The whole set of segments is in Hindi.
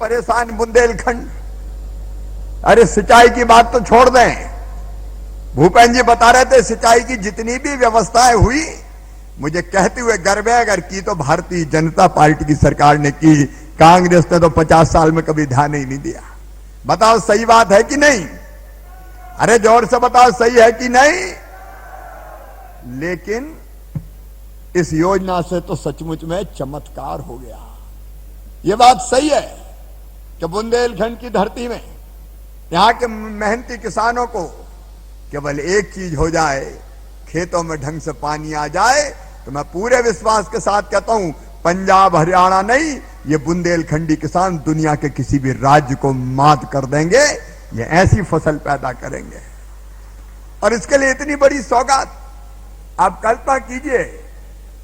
परेशान बुंदेलखंड। अरे सिंचाई की बात तो छोड़ दें, भूपेंद्र जी बता रहे थे सिंचाई की जितनी भी व्यवस्थाएं हुई, मुझे कहते हुए गर्व है अगर की तो भारतीय जनता पार्टी की सरकार ने की। कांग्रेस ने तो 50 साल में कभी ध्यान ही नहीं दिया। बताओ सही बात है कि नहीं? अरे जोर से बताओ सही है कि नहीं? लेकिन इस योजना से तो सचमुच में चमत्कार हो गया। यह बात सही है कि बुंदेलखंड की धरती में यहां के मेहनती किसानों को केवल एक चीज हो जाए, खेतों में ढंग से पानी आ जाए, तो मैं पूरे विश्वास के साथ कहता हूं पंजाब हरियाणा नहीं, ये बुंदेलखंडी किसान दुनिया के किसी भी राज्य को मात कर देंगे। ये ऐसी फसल पैदा करेंगे और इसके लिए इतनी बड़ी सौगात आप कल्पना कीजिए,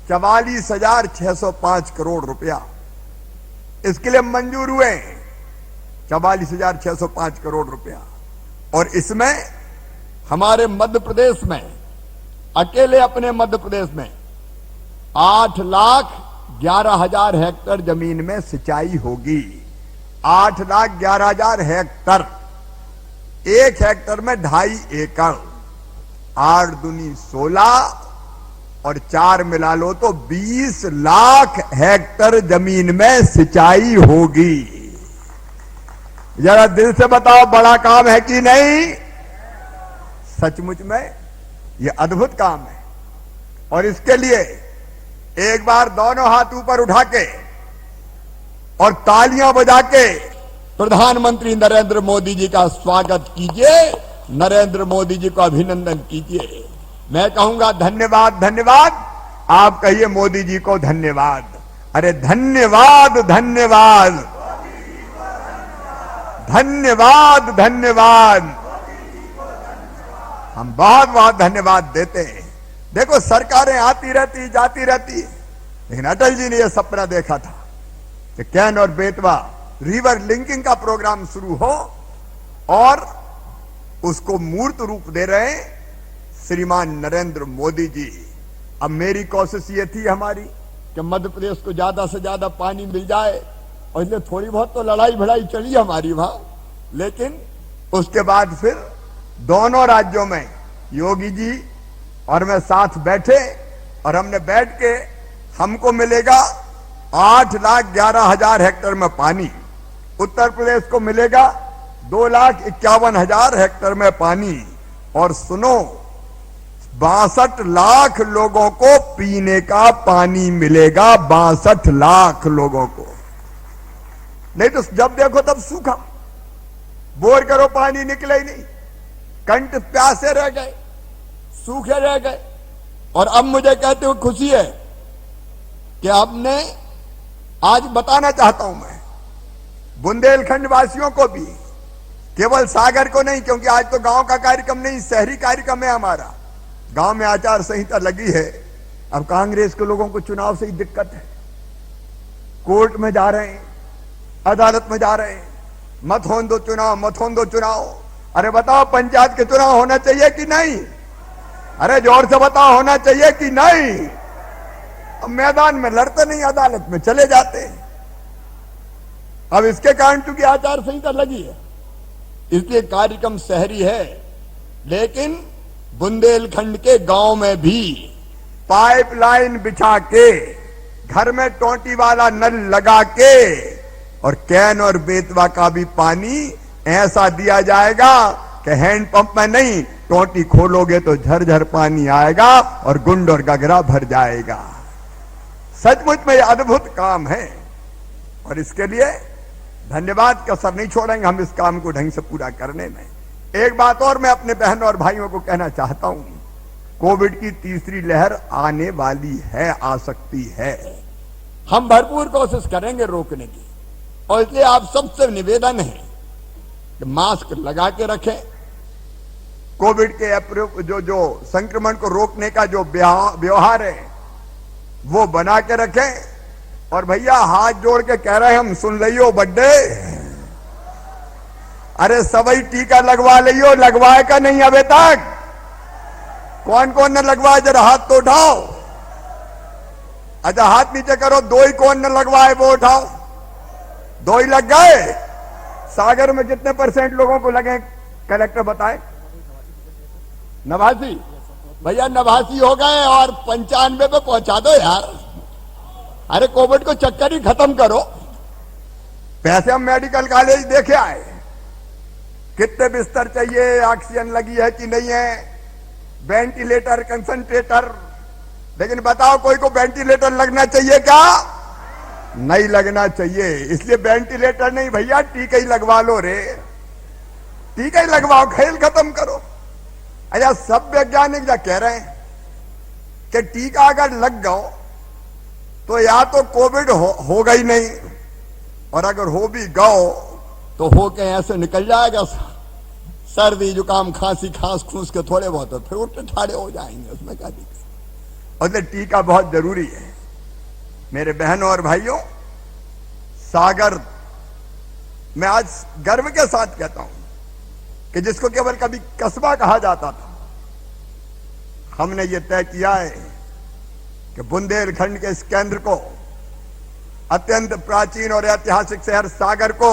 44,605 करोड़ रुपया इसके लिए मंजूर हुए। 44,605 करोड़ रुपया। और इसमें हमारे मध्य प्रदेश में, अकेले अपने मध्य प्रदेश में 8,11,000 हेक्टेयर जमीन में सिंचाई होगी। 8,11,000 हेक्टेयर, एक हेक्टेयर में 2.5 एकड़, 8 दूनी 16 और 4 मिला लो तो 20 लाख हेक्टेयर जमीन में सिंचाई होगी। जरा दिल से बताओ बड़ा काम है कि नहीं? सचमुच में यह अद्भुत काम है। और इसके लिए एक बार दोनों हाथ ऊपर उठा के और तालियां बजा के प्रधानमंत्री नरेंद्र मोदी जी का स्वागत कीजिए, नरेंद्र मोदी जी को अभिनंदन कीजिए। मैं कहूंगा धन्यवाद धन्यवाद, आप कहिए मोदी जी को धन्यवाद। अरे धन्यवाद धन्यवाद धन्यवाद धन्यवाद, हम बहुत बहुत धन्यवाद देते हैं। देखो सरकारें आती रहती जाती रहती, लेकिन अटल जी ने यह सपना देखा था कि कैन और बेतवा रिवर लिंकिंग का प्रोग्राम शुरू हो और उसको मूर्त रूप दे रहे श्रीमान नरेंद्र मोदी जी। अब मेरी कोशिश ये थी हमारी कि मध्य प्रदेश को ज्यादा से ज्यादा पानी मिल जाए, और इसलिए थोड़ी बहुत तो लड़ाई भिड़ाई चली हमारी वहां, लेकिन उसके बाद फिर दोनों राज्यों में योगी जी और मैं साथ बैठे और हमने बैठ के हमको मिलेगा 8,11,000 हेक्टेयर में पानी, उत्तर प्रदेश को मिलेगा 2,51,000 हेक्टेयर में पानी, और सुनो 62 लाख लोगों को पीने का पानी मिलेगा। 62 लाख लोगों को। नहीं तो जब देखो तब सूखा, बोर करो पानी निकले ही नहीं, कंठ प्यासे रह गए, सूखे रह गए। और अब मुझे कहते हुए खुशी है कि आपने आज बताना चाहता हूं मैं बुंदेलखंड वासियों को भी, केवल सागर को नहीं, क्योंकि आज तो गांव का कार्यक्रम नहीं, शहरी कार्यक्रम है हमारा। गांव में आचार संहिता लगी है। अब कांग्रेस के लोगों को चुनाव से ही दिक्कत है, कोर्ट में जा रहे हैं, अदालत में जा रहे हैं, मत होने दो चुनाव, मत होने दो चुनाव। अरे बताओ पंचायत के चुनाव होना चाहिए कि नहीं? अरे जोर से बताओ होना चाहिए कि नहीं? अब मैदान में लड़ते नहीं, अदालत में चले जाते हैं। अब इसके कारण क्योंकि आचार संहिता लगी है, इसलिए कार्यक्रम शहरी है, लेकिन बुंदेलखंड के गांव में भी पाइपलाइन बिछा के, घर में टोंटी वाला नल लगा के, और कैन और बेतवा का भी पानी ऐसा दिया जाएगा कि हैंडपंप में नहीं, टोंटी खोलोगे तो झरझर पानी आएगा और गुंड और गगरा भर जाएगा। सचमुच में यह अद्भुत काम है और इसके लिए धन्यवाद का असर नहीं छोड़ेंगे हम इस काम को ढंग से पूरा करने में। एक बात और मैं अपने बहन और भाइयों को कहना चाहता हूं, कोविड की तीसरी लहर आने वाली है, आ सकती है। हम भरपूर कोशिश करेंगे रोकने की, और इसलिए आप सबसे निवेदन है कि मास्क लगा के रखें। कोविड के जो संक्रमण को रोकने का जो व्यवहार है वो बना के रखें। और भैया हाथ जोड़ के कह रहे हैं हम, सुन लियो बड्डे, अरे सबई टीका लगवा लियो, लगवाए का नहीं अबे तक? कौन कौन ने लगवाए जरा हाथ तो उठाओ। अच्छा हाथ नीचे करो, दो ही कौन ने लगवाए वो उठाओ। 2 ही लग गए। सागर में कितने % लोगों को लगे कलेक्टर बताए? 89। भैया 89 हो गए और 95 पे पहुंचा दो यार। अरे कोविड को चक्कर ही खत्म करो। पैसे हम मेडिकल कॉलेज देखे आए, कितने बिस्तर चाहिए, ऑक्सीजन लगी है कि नहीं है, वेंटिलेटर, कंसंट्रेटर। लेकिन बताओ कोई को वेंटिलेटर लगना चाहिए क्या? नहीं लगना चाहिए। इसलिए वेंटिलेटर नहीं भैया, टीका ही लगवा लो रे, टीका ही लगवाओ, खेल खत्म करो। अच्छा, सब वैज्ञानिक क्या कह रहे हैं कि टीका अगर लग गओ तो या तो कोविड होगा ही नहीं, और अगर हो भी गओ तो हो के ऐसे निकल जाएगा, सर्दी जुकाम खांसी खांस खूंस के थोड़े बहुत, फिर उल्टे ठाड़े हो जाएंगे, उसमें क्या दिक्कत। और टीका बहुत जरूरी है। मेरे बहनों और भाइयों, सागर मैं आज गर्व के साथ कहता हूं कि जिसको केवल कभी कस्बा कहा जाता था, हमने ये तय किया है कि बुंदेलखंड के इस केंद्र को, अत्यंत प्राचीन और ऐतिहासिक शहर सागर को,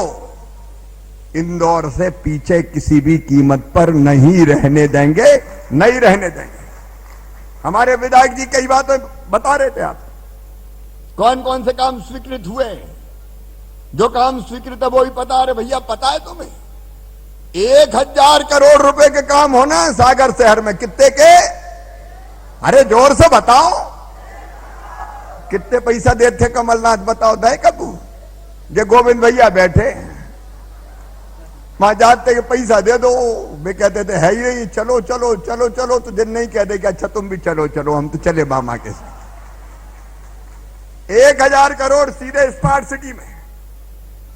इंदौर से पीछे किसी भी कीमत पर नहीं रहने देंगे, नहीं रहने देंगे। हमारे विधायक जी कई बातें बता रहे थे, आप कौन कौन से काम स्वीकृत हुए। जो काम स्वीकृत है वो ही पता। अरे भैया पता है तुम्हें 1000 करोड़ रुपए के काम होना है सागर शहर में। कितने के? अरे जोर से बताओ, कितने पैसा देते कमलनाथ? बताओ दे कबू? ये गोविंद भैया बैठे वहां जाते कि पैसा दे दो, वे कहते थे है ही नहीं, चलो चलो चलो चलो, तो दिन नहीं कहते कि अच्छा तुम भी चलो चलो, हम तो चले मामा के साथ। 1000 करोड़ सीधे स्मार्ट सिटी में,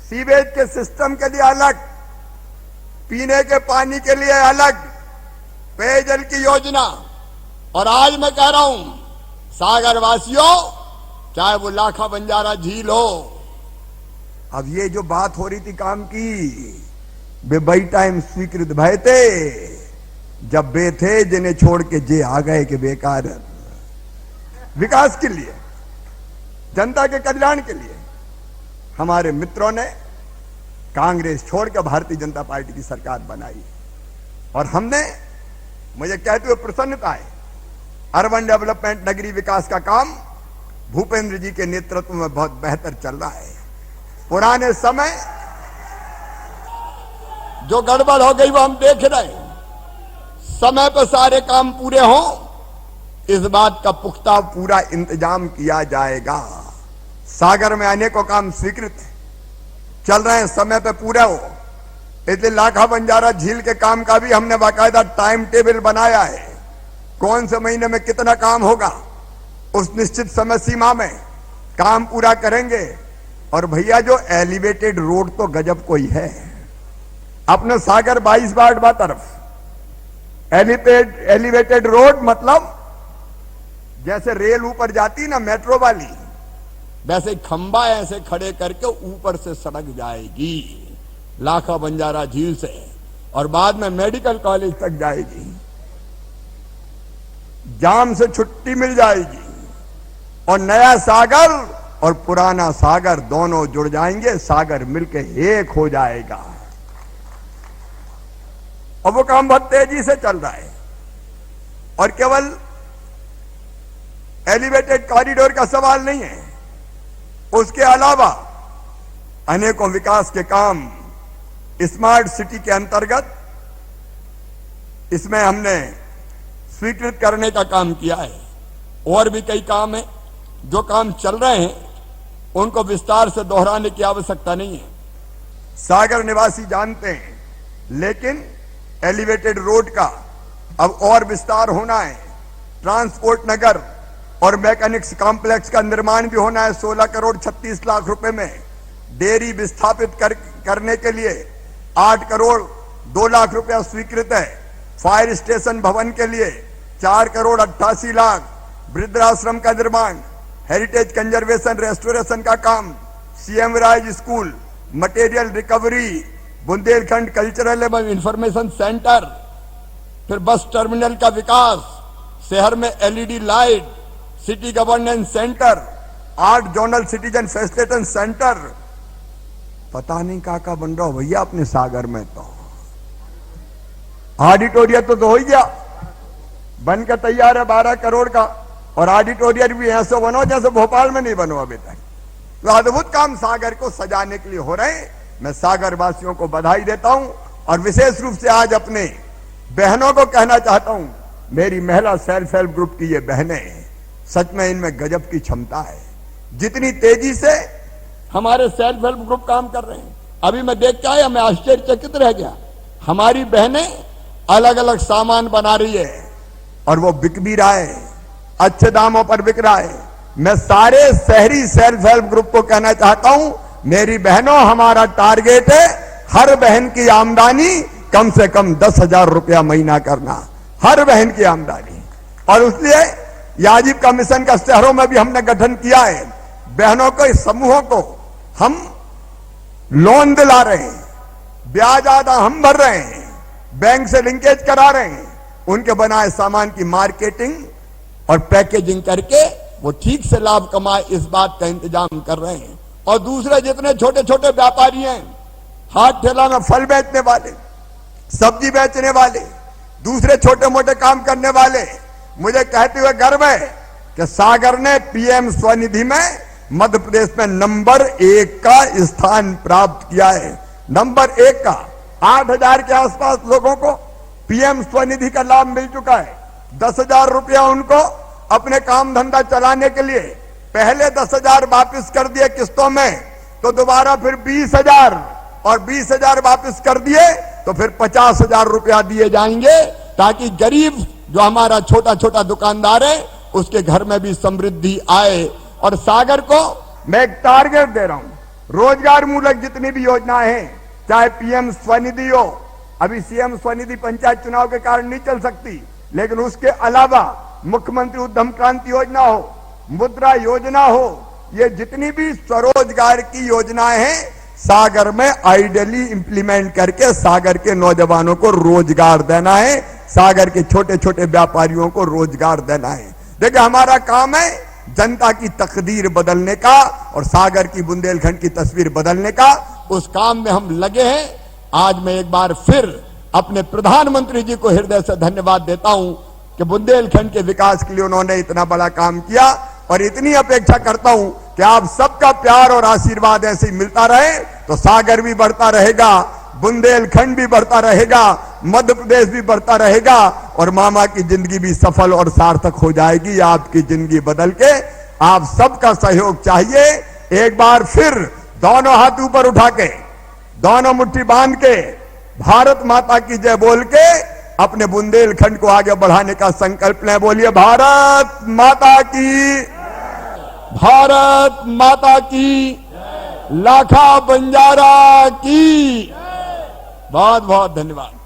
सीवेज के सिस्टम के लिए अलग, पीने के पानी के लिए अलग, पेयजल की योजना। और आज मैं कह रहा हूं सागर वासियों, चाहे वो लाखा बंजारा झील हो, अब ये जो बात हो रही थी काम की, वे बई टाइम स्वीकृत भय थे जब वे थे जिन्हें छोड़ के जे आ गए कि बेकार विकास के लिए, जनता के कल्याण के लिए हमारे मित्रों ने कांग्रेस छोड़कर भारतीय जनता पार्टी की सरकार बनाई। और हमने, मुझे कहते हुए प्रसन्नता है, अर्बन डेवलपमेंट, नगरीय विकास का काम भूपेंद्र जी के नेतृत्व में बहुत बेहतर चल रहा है। पुराने समय जो गड़बड़ हो गई वो हम देख रहे हैं, समय पर सारे काम पूरे हों, इस बात का पुख्ता पूरा इंतजाम किया जाएगा। सागर में अनेकों काम स्वीकृत चल रहे हैं, समय पे पूरा हो। इसलिए लाखा बंजारा झील के काम का भी हमने बाकायदा टाइम टेबल बनाया है, कौन से महीने में कितना काम होगा, उस निश्चित समय सीमा में काम पूरा करेंगे। और भैया जो एलिवेटेड रोड तो गजब कोई है अपने सागर 22 बाटवा तरफ। एलिवेटेड रोड मतलब जैसे रेल ऊपर जाती ना मेट्रो वाली, वैसे खंबा ऐसे खड़े करके ऊपर से सड़क जाएगी लाखा बंजारा झील से, और बाद में मेडिकल कॉलेज तक जाएगी। जाम से छुट्टी मिल जाएगी और नया सागर और पुराना सागर दोनों जुड़ जाएंगे, सागर मिलके एक हो जाएगा। और वो काम बहुत तेजी से चल रहा है। और केवल एलिवेटेड कॉरिडोर का सवाल नहीं है, उसके अलावा अनेकों विकास के काम स्मार्ट सिटी के अंतर्गत इसमें हमने स्वीकृत करने का काम किया है। और भी कई काम है, जो काम चल रहे हैं उनको विस्तार से दोहराने की आवश्यकता नहीं है, सागर निवासी जानते हैं। लेकिन एलिवेटेड रोड का अब और विस्तार होना है, ट्रांसपोर्ट नगर और मैकेनिक्स कॉम्प्लेक्स का निर्माण भी होना है 16 करोड़ 36 लाख रुपए में। डेयरी विस्थापित करने के लिए 8 करोड़ 2 लाख रुपया स्वीकृत है। फायर स्टेशन भवन के लिए 4 करोड़ 88 लाख, वृद्धाश्रम का निर्माण, हेरिटेज कंजर्वेशन रेस्टोरेशन का काम, सीएम राज school, material recovery, Bundelkhand cultural एवं इंफॉर्मेशन सेंटर, फिर बस टर्मिनल का विकास, शहर में LED light, city governance centre, 8 zonal citizen facilitation centre, पता नहीं काका बन रहा हो भैया अपने सागर में। तो ऑडिटोरियम तो हो ही गया, बन के तैयार है 12 करोड़ का, और ऑडिटोरियम भी ऐसे बनो जैसे भोपाल में नहीं बनो अभी तक। तो अद्भुत काम सागर को सजाने के लिए हो रहे हैं। मैं सागर वासियों को बधाई देता हूं, और विशेष रूप से आज अपने बहनों को कहना चाहता हूं, मेरी महिला सेल्फ हेल्प ग्रुप की ये बहनें, सच में इनमें गजब की क्षमता है। जितनी तेजी से हमारे सेल्फ हेल्प ग्रुप काम कर रहे हैं, अभी मैं देख के आया, मैं आश्चर्यचकित रह गया। हमारी बहनें अलग अलग सामान बना रही है और वो बिक भी रहा है, अच्छे दामों पर बिक रहा है। मैं सारे शहरी सेल्फ हेल्प ग्रुप को कहना चाहता हूं, मेरी बहनों, हमारा टारगेट है हर बहन की आमदनी कम से कम 10,000 रुपया महीना करना, हर बहन की आमदनी। और इसलिए आजीविका मिशन का शहरों में भी हमने गठन किया है। बहनों को, इस समूहों को हम लोन दिला रहे हैं, ब्याज आधा हम भर रहे हैं, बैंक से लिंकेज करा रहे हैं, उनके बनाए सामान की मार्केटिंग और पैकेजिंग करके वो ठीक से लाभ कमाए, इस बात का इंतजाम कर रहे हैं। और दूसरे जितने छोटे छोटे व्यापारी हैं, हाथ ठेला में फल बेचने वाले, सब्जी बेचने वाले, दूसरे छोटे मोटे काम करने वाले, मुझे कहते हुए गर्व है कि सागर ने पीएम स्वनिधि में मध्य प्रदेश में नंबर 1 का स्थान प्राप्त किया है। नंबर 1 का 8,000 के आसपास लोगों को पीएम स्वनिधि का लाभ मिल चुका है। 10,000 रुपया उनको अपने काम धंधा चलाने के लिए, पहले 10,000 वापिस कर दिए किस्तों में, तो दोबारा फिर 20,000, और 20,000 वापिस कर दिए तो फिर 50,000 रुपया दिए जाएंगे, ताकि गरीब जो हमारा छोटा छोटा दुकानदार है उसके घर में भी समृद्धि आए। और सागर को मैं एक टारगेट दे रहा हूं, रोजगार मूलक जितनी भी योजनाएं हैं, चाहे पीएम स्वनिधि हो, अभी सीएम स्वनिधि पंचायत चुनाव के कारण नहीं चल सकती, लेकिन उसके अलावा मुख्यमंत्री उद्यम क्रांति योजना हो, मुद्रा योजना हो, ये जितनी भी स्वरोजगार की योजनाएं हैं, सागर में आइडियली इंप्लीमेंट करके सागर के नौजवानों को रोजगार देना है, सागर के छोटे छोटे व्यापारियों को रोजगार देना है। देखिए, हमारा काम है जनता की तकदीर बदलने का और सागर की बुंदेलखंड की तस्वीर बदलने का। उस काम में हम लगे हैं। आज मैं एक बार फिर अपने प्रधानमंत्री जी को हृदय से धन्यवाद देता हूं कि बुंदेलखंड के विकास के लिए उन्होंने इतना बड़ा काम किया, और इतनी अपेक्षा करता हूं कि आप सबका प्यार और आशीर्वाद ऐसे ही मिलता रहे तो सागर भी बढ़ता रहेगा, बुंदेलखंड भी बढ़ता रहेगा, मध्य प्रदेश भी बढ़ता रहेगा, और मामा की जिंदगी भी सफल और सार्थक हो जाएगी। आपकी जिंदगी बदल के आप सबका सहयोग चाहिए। एक बार फिर दोनों हाथ ऊपर उठा के, दोनों मुट्ठी बांध के, भारत माता की जय बोल के अपने बुंदेलखंड को आगे बढ़ाने का संकल्प लें। बोलिए भारत माता की, भारत माता की, लाखा बंजारा की। बहुत बहुत धन्यवाद।